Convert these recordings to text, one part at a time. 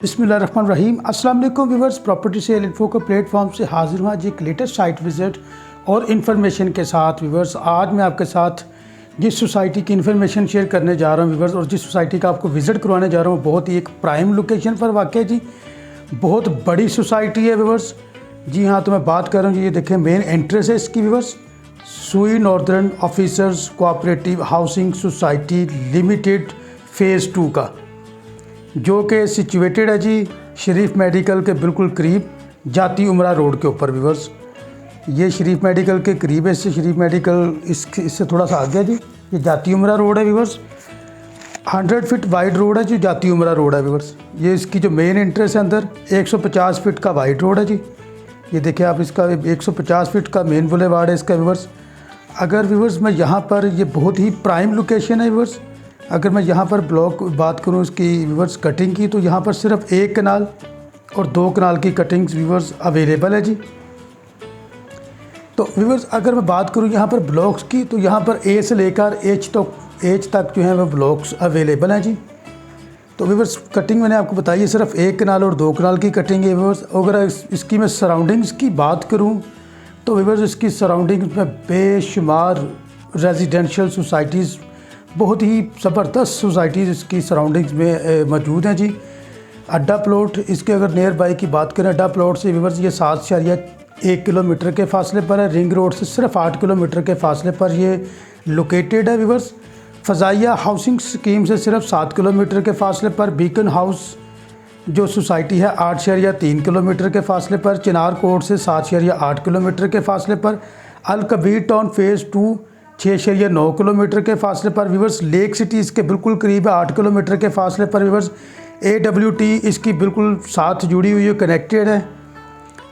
बिस्मिल्लाहिर्रहमानिर्रहीम। अस्सलाम वालेकुम व्यूअर्स, प्रॉपर्टी सेल इन्फो के प्लेटफॉर्म से हाजिर हुआ जी एक लेटेस्ट साइट विज़िट और इन्फॉर्मेशन के साथ। व्यूअर्स, आज मैं आपके साथ जिस सोसाइटी की इन्फॉर्मेशन शेयर करने जा रहा हूँ व्यूअर्स, और जिस सोसाइटी का आपको विज़िट करवाने जा रहा हूँ, बहुत ही एक प्राइम लोकेशन पर वाक़ है जी। बहुत बड़ी सोसाइटी है व्यूअर्स। जी हाँ, तो मैं बात कर रहा हूँ जी, ये देखें मेन एंट्रेंस है इसकी व्यूअर्स। सुई northern officers cooperative housing society limited phase 2 का, जो कि सिचुएटेड है जी शरीफ मेडिकल के बिल्कुल करीब, जाती उमरा रोड के ऊपर व्यूअर्स। ये शरीफ मेडिकल के करीब है, इससे शरीफ मेडिकल इससे थोड़ा सा आगे है जी। ये जाती उमरा रोड है व्यूअर्स। 100 फीट वाइड रोड है जी, जाती उमरा रोड है व्यूअर्स। ये इसकी जो मेन एंट्रेंस है अंदर 150 फीट का वाइड रोड है जी। ये देखिए आप, इसका 150 फीट का मेन बुलेवार्ड है इसका व्यूअर्स। अगर व्यूअर्स मैं यहाँ पर, ये बहुत ही प्राइम लोकेशन है व्यूअर्स। अगर मैं यहाँ पर ब्लॉक बात करूँ इसकी व्यूअर्स कटिंग की, तो यहाँ पर सिर्फ 1 कनाल और 2 कनाल की कटिंग्स व्यूअर्स अवेलेबल है जी। तो व्यूअर्स, अगर मैं बात करूँ यहाँ पर ब्लॉक्स की, तो यहाँ पर ए से लेकर एच तक जो है वह ब्लॉक्स अवेलेबल हैं जी। तो व्यूअर्स, कटिंग मैंने आपको बताई है, सिर्फ 1 कनाल और 2 कनाल की कटिंग है व्यूअर्स। अगर इसकी मैं सराउंडिंग्स की बात करूँ, तो व्यूअर्स इसकी सराउंडिंग्स में बेशुमार रेजिडेंशियल सोसाइटीज़, बहुत ही ज़बरदस्त सोसाइटीज़ इसकी सराउंडिंग्स में मौजूद हैं जी। अड्डा प्लॉट इसके अगर नियर बाई की बात करें, अड्डा प्लॉट से व्यूअर्स ये 7.1 किलोमीटर के फासले पर है। रिंग रोड से सिर्फ 8 किलोमीटर के फासले पर ये लोकेटेड है व्यूअर्स। फ़ज़ाइया हाउसिंग स्कीम से सिर्फ 7 किलोमीटर के फासले पर। बीकन हाउस जो सोसाइटी है 8.3 किलोमीटर के फासले पर। चिनार कोट से 7.8 किलोमीटर के फासले पर। अल कबीर टाउन फ़ेज़ 2 6.9 किलोमीटर के फासले पर व्यूअर्स। लेक सिटी इसके बिल्कुल करीब है 8 किलोमीटर के फासले पर व्यूअर्स। AWT इसकी बिल्कुल साथ जुड़ी हुई है, कनेक्टेड है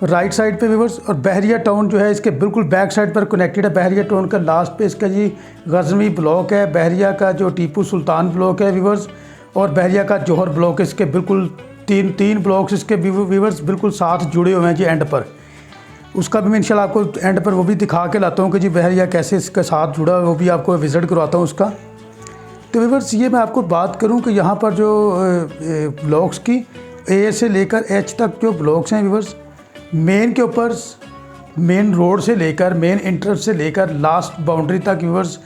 राइट साइड पे व्यूअर्स। और बहरिया टाउन जो है इसके बिल्कुल बैक साइड पर कनेक्टेड है। बहरिया टाउन का लास्ट पे इसका जी गज़नवी ब्लॉक है। बहरिया का जो टीपू सुल्तान ब्लॉक है व्यूअर्स, और बहरिया का जौहर ब्लॉक, इसके बिल्कुल तीन ब्लॉक्स इसके व्यूअर्स बिल्कुल साथ जुड़े हुए हैं जी एंड पर। उसका भी मैं इंशाल्लाह आपको एंड पर वो भी दिखा के लाता हूँ कि जी बहरिया कैसे इसके साथ जुड़ा है, वो भी आपको विज़िट करवाता हूँ उसका। तो व्यूअर्स, ये मैं आपको बात करूँ कि यहाँ पर जो ब्लॉक्स की A से लेकर H तक जो ब्लॉक्स हैं व्यूअर्स, मेन के ऊपर, मेन रोड से लेकर, मेन इंट्रेंस से लेकर लास्ट बाउंड्री तक व्यूअर्स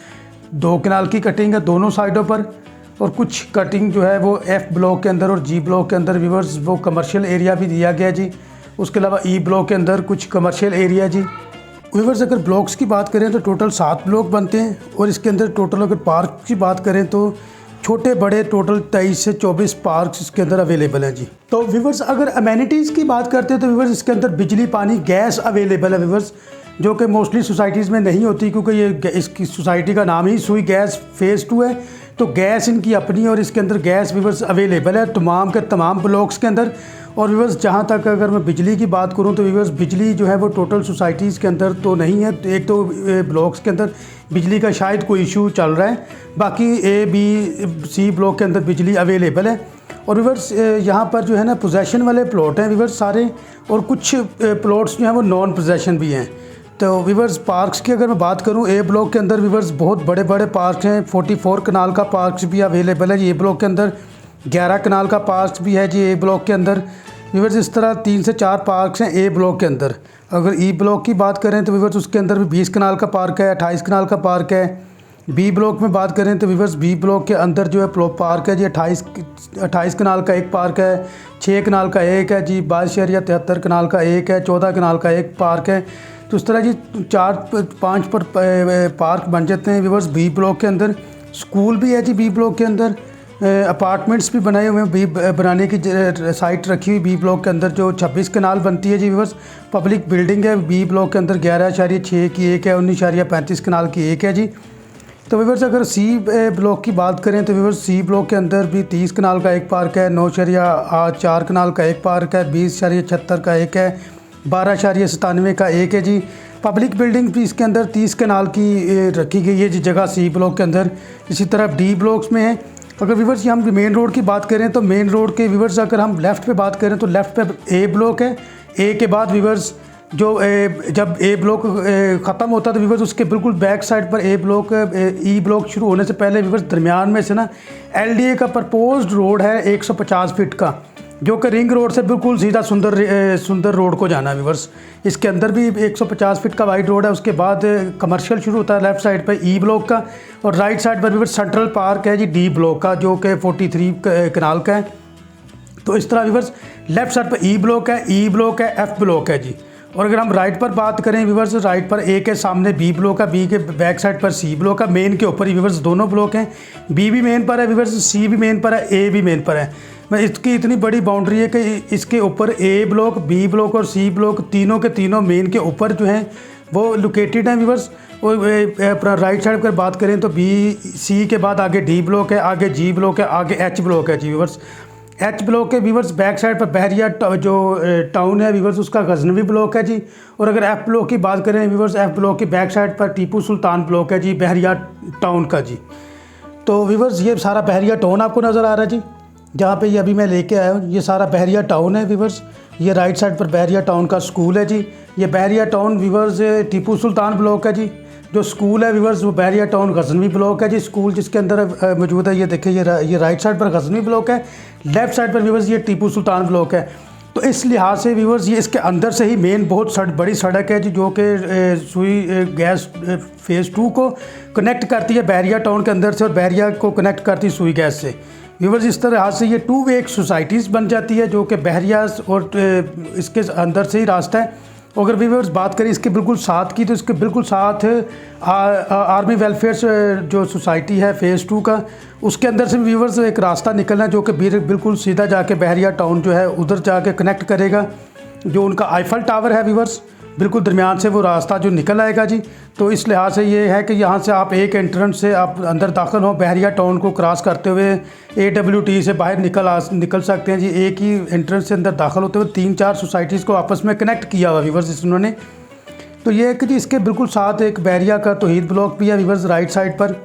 2 कनाल की कटिंग है दोनों साइडों पर। और कुछ कटिंग जो है वो F ब्लॉक के अंदर और G ब्लॉक के अंदर व्यूअर्स वो कमर्शियल एरिया भी दिया गया जी। उसके अलावा E ब्लॉक के अंदर कुछ कमर्शियल एरिया जी। व्यूअर्स, अगर ब्लॉक्स की बात करें तो टोटल 7 ब्लॉक बनते हैं, और इसके अंदर टोटल अगर पार्क की बात करें तो छोटे बड़े टोटल 23 से 24 पार्क्स इसके अंदर अवेलेबल हैं जी। तो व्यूअर्स, अगर अमेनिटीज़ की बात करते हैं तो व्यूअर्स इसके अंदर बिजली, पानी, गैस अवेलेबल है व्यूअर्स, जो कि मोस्टली सोसाइटीज़ में नहीं होती, क्योंकि ये इसकी सोसाइटी का नाम ही सुई गैस फ़ेज़ 2 है। तो गैस इनकी अपनी, और इसके अंदर गैस व्यूअर्स अवेलेबल है तमाम के तमाम ब्लॉक्स के अंदर। और व्यूअर्स, जहाँ तक अगर मैं बिजली की बात करूँ तो व्यूअर्स बिजली जो है वो टोटल सोसाइटीज़ के अंदर तो नहीं है। एक तो ब्लॉक्स के अंदर बिजली का शायद कोई इशू चल रहा है, बाकी A, B, C ब्लॉक के अंदर बिजली अवेलेबल है। और व्यूअर्स, यहाँ पर जो है ना पोजेसन वाले प्लॉट हैं व्यूअर्स सारे, और कुछ प्लॉट्स जो हैं वो नॉन पोजेसन भी हैं। तो व्यूअर्स, पार्क्स की अगर मैं बात करूँ, A ब्लॉक के अंदर व्यूअर्स बहुत बड़े बड़े पार्क हैं। 44 कनाल का पार्क भी अवेलेबल है जी A ब्लॉक के अंदर। 11 कनाल का पार्क भी है जी A ब्लॉक के अंदर व्यूअर्स। इस तरह 3 से 4 पार्क्स हैं A ब्लॉक के अंदर। अगर E ब्लॉक की बात करें तो व्यूअर्स उसके अंदर भी 20 कनाल का पार्क है, 28 कनाल का पार्क है। B ब्लॉक में बात करें तो व्यूअर्स B ब्लॉक के अंदर जो है पार्क है जी 28 कनाल का एक पार्क है, 6 कनाल का एक है जी, 22.73 कनाल का एक है, 14 कनाल का एक पार्क है। तो इस तरह जी 4-5 पर पार्क बन जाते हैं व्यूअर्स B ब्लॉक के अंदर। स्कूल भी है जी B ब्लॉक के अंदर। अपार्टमेंट्स भी बनाए हुए हैं, बनाने की साइट रखी हुई B ब्लॉक के अंदर, जो 26 कनाल बनती है जी व्यूअर्स। पब्लिक बिल्डिंग है B ब्लॉक के अंदर 11.6 की एक है, 19.35 कनाल की एक है जी। तो व्यूअर्स, अगर C ब्लॉक की बात करें तो व्यूअर्स C ब्लॉक के अंदर भी 30 कनाल का एक पार्क है, 9.4 कनाल का एक पार्क है, 20.76 का एक है, 12.97 का एक है जी। पब्लिक बिल्डिंग भी इसके अंदर 30 कनाल की रखी गई है जी जगह C ब्लॉक के अंदर। इसी तरह D ब्लॉक्स में है। अगर व्यूअर्स हम मेन रोड की बात करें तो मेन रोड के व्यूअर्स अगर हम लेफ़्ट पे बात करें तो लेफ़्ट पे A ब्लॉक है। A के बाद व्यूअर्स जो जब A ब्लॉक ख़त्म होता है तो व्यूअर्स उसके बिल्कुल बैक साइड पर E ब्लॉक शुरू होने से पहले व्यूअर्स दरमियान में से ना LDA का प्रपोज्ड रोड है 150 फीट का। जो कि रिंग रोड से बिल्कुल सीधा सुंदर रोड को जाना है व्यूअर्स। इसके अंदर भी 150 फीट का वाइड रोड है। उसके बाद कमर्शियल शुरू होता है लेफ़्ट साइड पे ई ब्लॉक का, और राइट साइड पर व्यूअर्स सेंट्रल पार्क है जी डी ब्लॉक का, जो कि 43 कनाल का है। तो इस तरह व्यूअर्स लेफ़्ट साइड पर ई ब्लॉक है, ई ब्लॉक है, एफ ब्लॉक है जी। और अगर हम राइट पर बात करें व्यूअर्स, राइट पर ए के सामने बी ब्लॉक है, बी के बैक साइड पर सी ब्लॉक है। मेन के ऊपर ही व्यूअर्स दोनों ब्लॉक हैं, बी भी मेन पर है व्यूअर्स, सी भी मेन पर है, ए भी मेन पर है। मैं इसकी इतनी बड़ी बाउंड्री है कि इसके ऊपर ए ब्लॉक, बी ब्लॉक और सी ब्लॉक तीनों के तीनों मेन के ऊपर जो हैं वो लोकेटेड हैं व्यूअर्स। और अपना राइट साइड पर बात करें तो बी सी के बाद आगे डी ब्लॉक है, आगे जी ब्लॉक है, आगे एच ब्लॉक है जी व्यूअर्स। एच ब्लॉक के व्यूअर्स बैक साइड पर बहरिया जो टाउन है व्यूअर्स उसका गजनवी ब्लॉक है जी। और अगर एफ ब्लॉक की बात करें व्यूअर्स, एफ ब्लॉक की बैक साइड पर टीपू सुल्तान ब्लॉक है जी बहरिया टाउन का जी। तो व्यूअर्स ये सारा बहरिया टाउन आपको नज़र आ रहा है जी, जहाँ पे ये अभी मैं लेके आया हूँ, ये सारा बहरिया टाउन है व्यूअर्स। ये राइट साइड पर बहरिया टाउन का स्कूल है जी। ये बहरिया town viewers Tipu Sultan block है जी। जो स्कूल है व्यूअर्स वो बहरिया टाउन गजनवी ब्लॉक है जी। स्कूल जिसके अंदर मौजूद है, ये देखिए ये राइट साइड पर गजनवी ब्लॉक है, लेफ़्ट साइड पर व्यूअर्स ये टीपू सुल्तान ब्लॉक है। तो इस लिहाज से व्यूअर्स ये इसके अंदर से ही मेन बहुत बड़ी सड़क है जी, जो कि सुई गैस फेज़ 2 को कनेक्ट करती है बहरिया टाउन के अंदर से, और बहरिया को कनेक्ट करती है सुई गैस से व्यूअर्स। इस तरह से ये 2 वे सोसाइटीज़ बन जाती है, जो कि बहरिया और इसके अंदर से ही रास्ता है। अगर व्यूअर्स बात करें इसके बिल्कुल साथ की, तो इसके बिल्कुल साथ आर्मी वेलफेयर जो सोसाइटी है फेज़ 2 का, उसके अंदर से व्यूअर्स एक रास्ता निकलना है, जो कि बिल्कुल सीधा जाके बहरिया टाउन जो है उधर जाके कनेक्ट करेगा। जो उनका आईफल टावर है व्यूअर्स, बिल्कुल दरमियान से वो रास्ता जो निकल आएगा जी। तो इस लिहाज से ये है कि यहाँ से आप एक एंट्रेंस से आप अंदर दाखिल हो, बहरिया टाउन को क्रॉस करते हुए AWT से बाहर निकल सकते हैं जी। एक ही एंट्रेंस से अंदर दाखिल होते हुए 3-4 सोसाइटीज़ को आपस में कनेक्ट किया हुआ व्यूअर्स इन्होंने। तो ये है कि जी इसके बिल्कुल साथ एक बहरिया का तौहीद ब्लॉक भी है व्यूअर्स राइट साइड पर।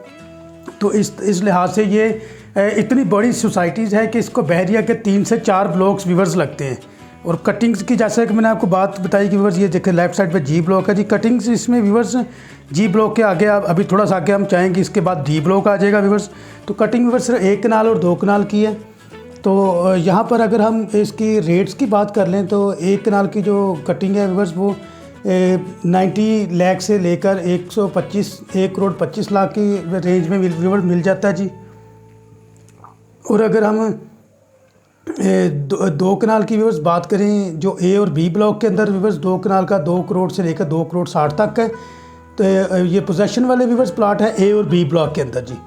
तो इस लिहाज से ये इतनी बड़ी सोसाइटीज़ है कि इसको बहरिया के 3 से 4 ब्लॉक्स व्यूअर्स लगते हैं। और कटिंग्स की जैसे कि मैंने आपको बात बताई कि व्यूअर्स ये देखिए लेफ़्ट साइड पे जी ब्लॉक है जी। कटिंग्स इसमें व्यूअर्स जी ब्लॉक के आगे अभी थोड़ा सा आगे हम चाहेंगे, इसके बाद डी ब्लॉक आ जाएगा व्यूअर्स। तो कटिंग व्यूअर्स सिर्फ 1 कनाल और 2 कनाल की है। तो यहाँ पर अगर हम इसकी रेट्स की बात कर लें तो 1 कनाल की जो कटिंग है व्यूअर्स वो 90 लाख से लेकर 1 करोड़ 25 लाख की रेंज में व्यूअर्स मिल जाता है जी। और अगर हम 2 कनाल की व्यूअर्स बात करें, जो ए और बी ब्लॉक के अंदर व्यूअर्स 2 कनाल का 2 करोड़ से लेकर 2 करोड़ 60 तक है। तो ये पोजेशन वाले व्यूअर्स प्लाट है ए और बी ब्लॉक के अंदर जी।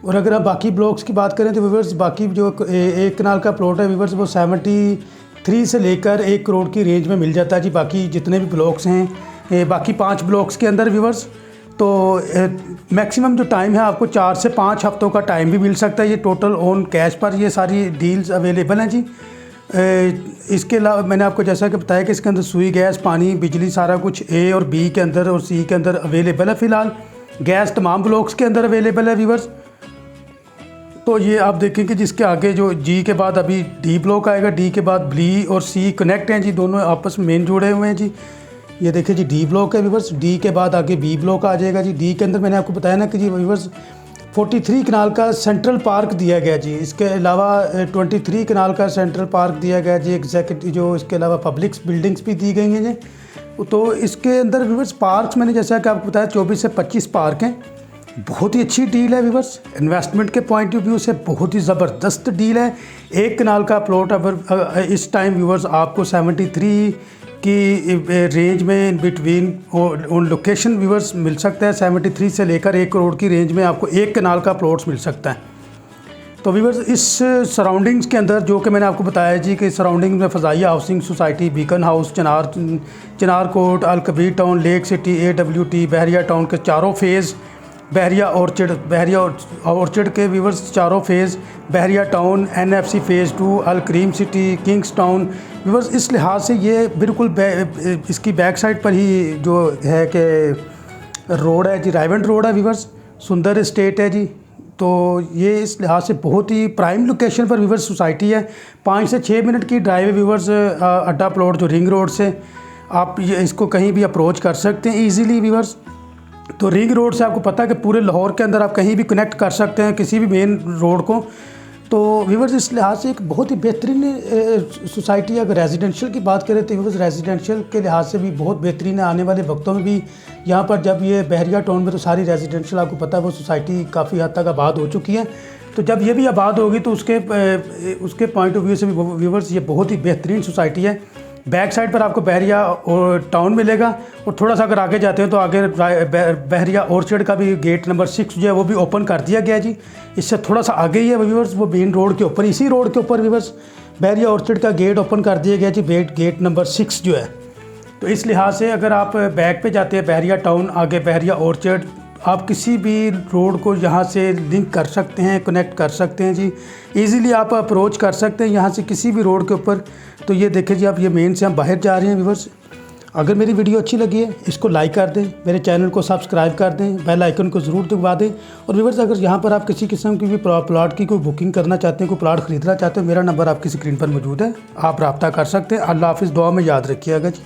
और अगर हम बाकी ब्लॉक्स की बात करें तो व्यूअर्स बाकी जो 1 कनाल का प्लॉट है व्यूअर्स वो 73 से लेकर 1 करोड़ की रेंज में मिल जाता है जी। बाकी जितने भी ब्लॉक्स हैं बाकी 5 ब्लॉक्स के अंदर व्यूअर्स, तो मैक्सिमम जो टाइम है आपको 4 से 5 हफ्तों का टाइम भी मिल सकता है। ये टोटल ऑन कैश पर ये सारी डील्स अवेलेबल हैं जी। इसके अलावा मैंने आपको जैसा कि बताया कि इसके अंदर सुई गैस, पानी, बिजली सारा कुछ ए और बी के अंदर और सी के अंदर अवेलेबल है फ़िलहाल। गैस तमाम ब्लॉक्स के अंदर अवेलेबल है व्यूअर्स। तो ये आप देखें कि जिसके आगे जो जी के बाद अभी डी ब्लॉक आएगा, डी के बाद बी और सी कनेक्ट हैं जी, दोनों आपस में मेन जुड़े हुए हैं जी। ये देखिए जी डी ब्लॉक है व्यूअर्स, डी के बाद आगे बी ब्लॉक आ जाएगा जी। डी के अंदर मैंने आपको बताया ना कि जी व्यूअर्स 43 कनाल का सेंट्रल पार्क दिया गया जी। इसके अलावा 23 कनाल का सेंट्रल पार्क दिया गया जी एग्जैक्ट, जो इसके अलावा पब्लिक बिल्डिंग्स भी दी गई हैं जी। तो इसके अंदर व्यूअर्स पार्क्स मैंने जैसा कि आपको बताया 24 से 25 पार्क हैं। बहुत ही अच्छी डील है व्यूअर्स, इन्वेस्टमेंट के पॉइंट ऑफ व्यू से बहुत ही ज़बरदस्त डील है। 1 कनाल का प्लॉट अगर इस टाइम व्यूअर्स आपको 73 की रेंज में बिटवीन ऑन लोकेशन व्यूअर्स मिल सकता है। 73 से लेकर 1 करोड़ की रेंज में आपको 1 कनाल का प्लॉट्स मिल सकता है। तो व्यूअर्स इस सराउंडिंग्स के अंदर जो कि मैंने आपको बताया जी कि सराउंडिंग में Fazaia housing society, beacon house, Chinar court, Al Kabir town, lake city, AWT, Bahria town के चारों फेज़, बहरिया ऑर्चर्ड के व्यूअर्स चारों phase, Bahria town, NFC phase 2, Al Karim city, kings town viewers. इस लिहाज से ये बिल्कुल इसकी बैक साइड पर ही जो है कि रोड है जी, रायवंड रोड है व्यूअर्स, सुंदर एस्टेट है जी। तो ये इस लिहाज से बहुत ही प्राइम लोकेशन पर व्यूअर्स सोसाइटी है। 5 से 6 मिनट की ड्राइव व्यूअर्स अड्डा प्लॉट जो रिंग रोड से आप इसको कहीं भी अप्रोच कर सकते हैं ईजीली व्यूअर्स। तो रिंग रोड से आपको पता है कि पूरे लाहौर के अंदर आप कहीं भी कनेक्ट कर सकते हैं किसी भी मेन रोड को। तो व्यूवर्स इस लिहाज से एक बहुत ही बेहतरीन सोसाइटी है। अगर रेजिडेंशियल की बात करें तो व्यूवर्स रेजिडेंशियल के लिहाज से भी बहुत बेहतरीन है। आने वाले वक्तों में भी यहाँ पर जब ये बहरिया टाउन में तो सारी रेजिडेंशियल आपको पता है वो सोसाइटी काफ़ी हद तक आबाद हो चुकी है। तो जब ये भी आबाद होगी तो उसके पॉइंट ऑफ व्यू से भी व्यूवर्स ये बहुत ही बेहतरीन सोसाइटी है। बैक साइड पर आपको बहरिया और टाउन मिलेगा और थोड़ा सा अगर आगे जाते हैं तो आगे बहरिया ऑर्चर्ड का भी गेट नंबर 6 जो है वो भी ओपन कर दिया गया जी। इससे थोड़ा सा आगे ही है व्यूवर्स, वो मेन रोड के ऊपर, इसी रोड के ऊपर व्यूवर्स बहरिया ऑर्चर्ड का गेट ओपन कर दिया गया जी, गेट नंबर 6 जो है। तो इस लिहाज से अगर आप बैक पे जाते हैं बहरिया टाउन, आगे बहरिया ऑर्चर्ड, आप किसी भी रोड को यहाँ से लिंक कर सकते हैं, कनेक्ट कर सकते हैं जी। इजीली आप अप्रोच कर सकते हैं यहाँ से किसी भी रोड के ऊपर। तो ये देखें जी, आप ये मेन से हम बाहर जा रहे हैं व्यूवर्स। अगर मेरी वीडियो अच्छी लगी है इसको लाइक कर दें, मेरे चैनल को सब्सक्राइब कर दें, बेल आइकन को ज़रूर दबा दें। और व्यूवर्स अगर यहाँ पर आप किसी किस्म की भी प्लॉट की कोई बुकिंग करना चाहते हैं, कोई प्लॉट ख़रीदना चाहते हैं, मेरा नंबर आपकी स्क्रीन पर मौजूद है, आप रब्ता कर सकते हैं। अल्लाह हाफिज़, दुआ में याद रखिएगा जी।